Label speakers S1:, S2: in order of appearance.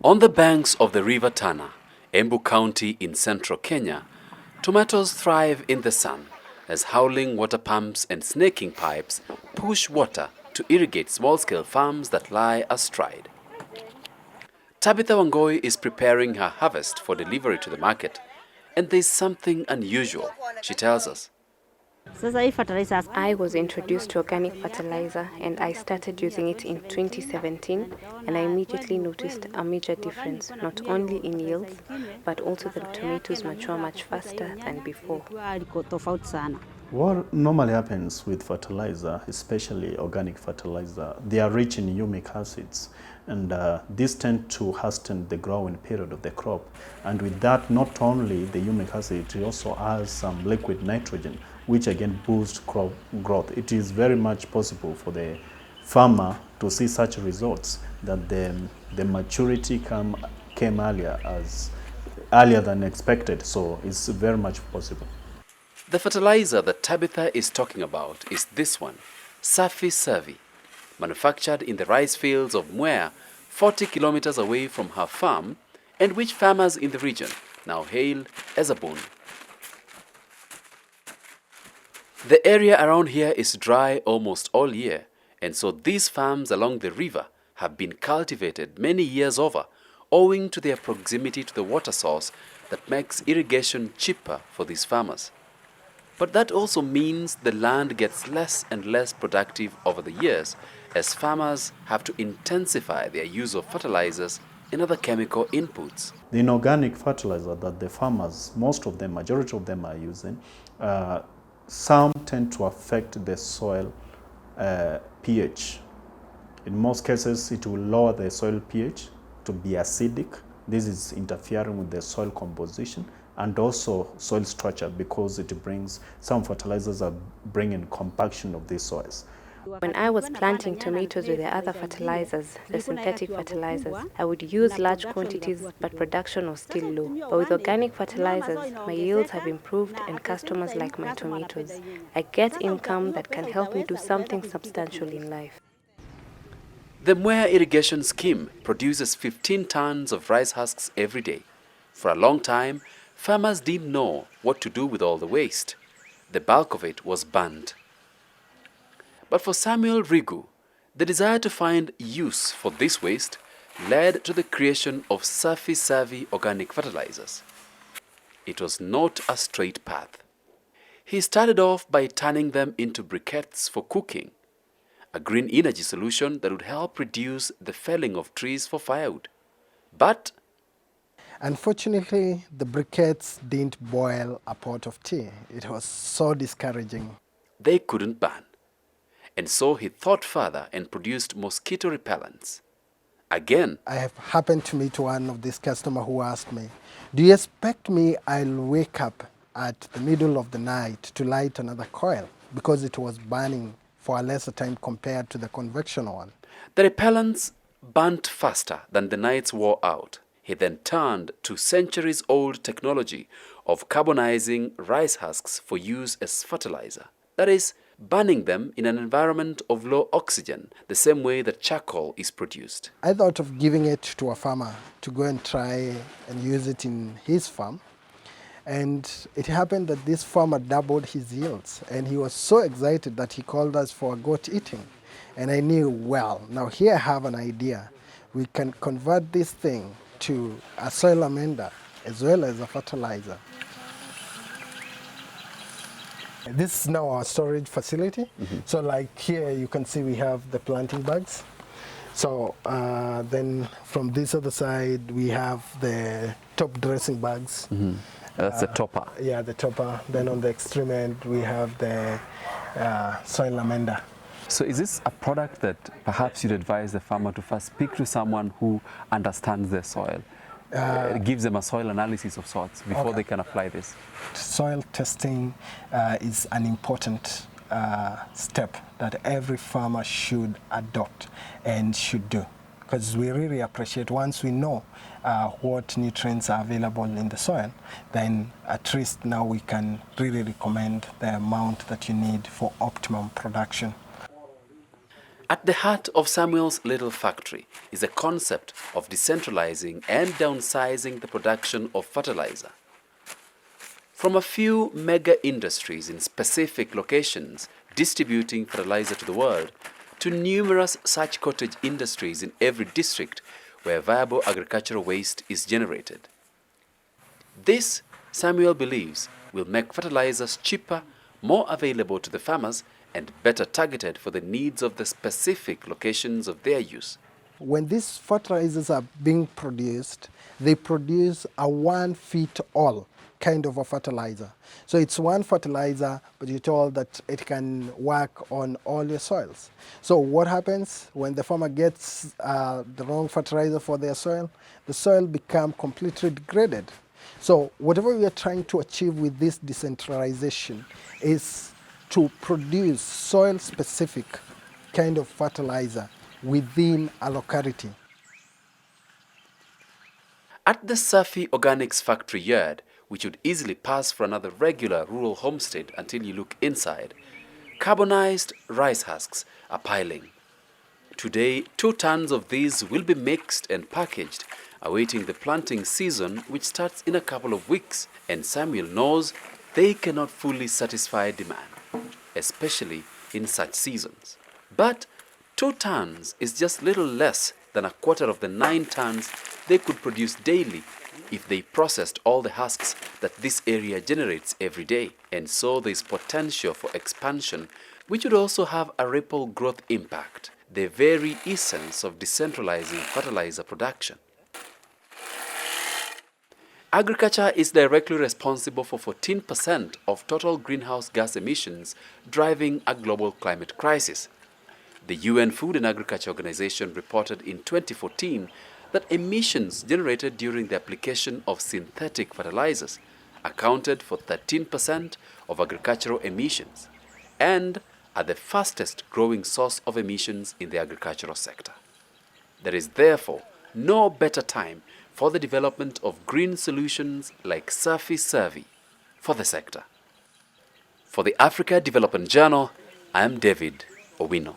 S1: On the banks of the River Tana, Embu County in central Kenya, tomatoes thrive in the sun as howling water pumps and snaking pipes push water to irrigate small-scale farms that lie astride. Tabitha Wangoi is preparing her harvest for delivery to the market, and there's something unusual, she tells us.
S2: I was introduced to organic fertilizer and I started using it in 2017, and I immediately noticed a major difference, not only in yields, but also the tomatoes mature much faster than before.
S3: What normally happens with fertilizer, especially organic fertilizer, they are rich in humic acids, and these tend to hasten the growing period of the crop. And with that, not only the humic acid, it also has some liquid nitrogen, which again boosts crop growth. It is very much possible for the farmer to see such results, that the maturity came earlier than expected, so it's very much possible.
S1: The fertilizer that Tabitha is talking about is this one, Safi, manufactured in the rice fields of Mwea, 40 kilometers away from her farm, and which farmers in the region now hail as a boon. The area around here is dry almost all year, and so these farms along the river have been cultivated many years over, owing to their proximity to the water source that makes irrigation cheaper for these farmers. But that also means the land gets less and less productive over the years as farmers have to intensify their use of fertilizers and other chemical inputs.
S3: The inorganic fertilizer that the farmers, majority of them are using, some tend to affect the soil pH. In most cases, it will lower the soil pH to be acidic. This is interfering with the soil composition and also soil structure, because some fertilizers are bringing compaction of these soils.
S2: When I was planting tomatoes with the other fertilizers, the synthetic fertilizers, I would use large quantities, but production was still low. But with organic fertilizers, my yields have improved and customers like my tomatoes. I get income that can help me do something substantial in life.
S1: The Mwea irrigation scheme produces 15 tons of rice husks every day. For a long time, farmers didn't know what to do with all the waste. The bulk of it was burned. But for Samuel Rigu, the desire to find use for this waste led to the creation of Safi organic fertilizers. It was not a straight path. He started off by turning them into briquettes for cooking, a green energy solution that would help reduce the felling of trees for firewood. But
S4: unfortunately, the briquettes didn't boil a pot of tea. It was so discouraging.
S1: They couldn't burn. And so he thought further and produced mosquito repellents. Again,
S4: I have happened to meet one of these customers who asked me, do you expect me I'll wake up at the middle of the night to light another coil? Because it was burning for a lesser time compared to the conventional one.
S1: The repellents burnt faster than the nights wore out. He then turned to centuries-old technology of carbonizing rice husks for use as fertilizer. That is, burning them in an environment of low oxygen, the same way that charcoal is produced.
S4: I thought of giving it to a farmer to go and try and use it in his farm. And it happened that this farmer doubled his yields, and he was so excited that he called us for a goat eating. And I knew, well, now here I have an idea. We can convert this thing to a soil amender as well as a fertilizer. This is now our storage facility. So like here you can see we have the planting bags. So then from this other side we have the top dressing bags.
S5: That's the topper.
S4: Yeah, the topper. Then on the extreme end we have the soil amender.
S5: So is this a product that perhaps you'd advise the farmer to first speak to someone who understands their soil? It gives them a soil analysis of sorts before they can apply this.
S4: Soil testing is an important step that every farmer should adopt and should do, because we really appreciate once we know what nutrients are available in the soil, then at least now we can really recommend the amount that you need for optimum production.
S1: At the heart of Samuel's little factory is a concept of decentralizing and downsizing the production of fertilizer. From a few mega industries in specific locations distributing fertilizer to the world, to numerous such cottage industries in every district where viable agricultural waste is generated. This, Samuel believes, will make fertilizers cheaper, more available to the farmers, and better targeted for the needs of the specific locations of their use.
S4: When these fertilizers are being produced, they produce a one-fit-all kind of a fertilizer. So it's one fertilizer, but you're told that it can work on all your soils. So what happens when the farmer gets the wrong fertilizer for their soil? The soil becomes completely degraded. So whatever we are trying to achieve with this decentralization is to produce soil-specific kind of fertilizer within a locality.
S1: At the Safi Organics factory yard, which would easily pass for another regular rural homestead until you look inside, carbonized rice husks are piling. Today, 2 tons of these will be mixed and packaged, awaiting the planting season, which starts in a couple of weeks, and Samuel knows they cannot fully satisfy demand, especially in such seasons. But 2 tons is just little less than a quarter of the 9 tons they could produce daily if they processed all the husks that this area generates every day. And so there is potential for expansion, which would also have a ripple growth impact, the very essence of decentralizing fertilizer production. Agriculture is directly responsible for 14% of total greenhouse gas emissions, driving a global climate crisis. The UN Food and Agriculture Organization reported in 2014 that emissions generated during the application of synthetic fertilizers accounted for 13% of agricultural emissions and are the fastest growing source of emissions in the agricultural sector. There is therefore no better time for the development of green solutions like Safi Survey for the sector. For the Africa Development Journal, I am David Owino.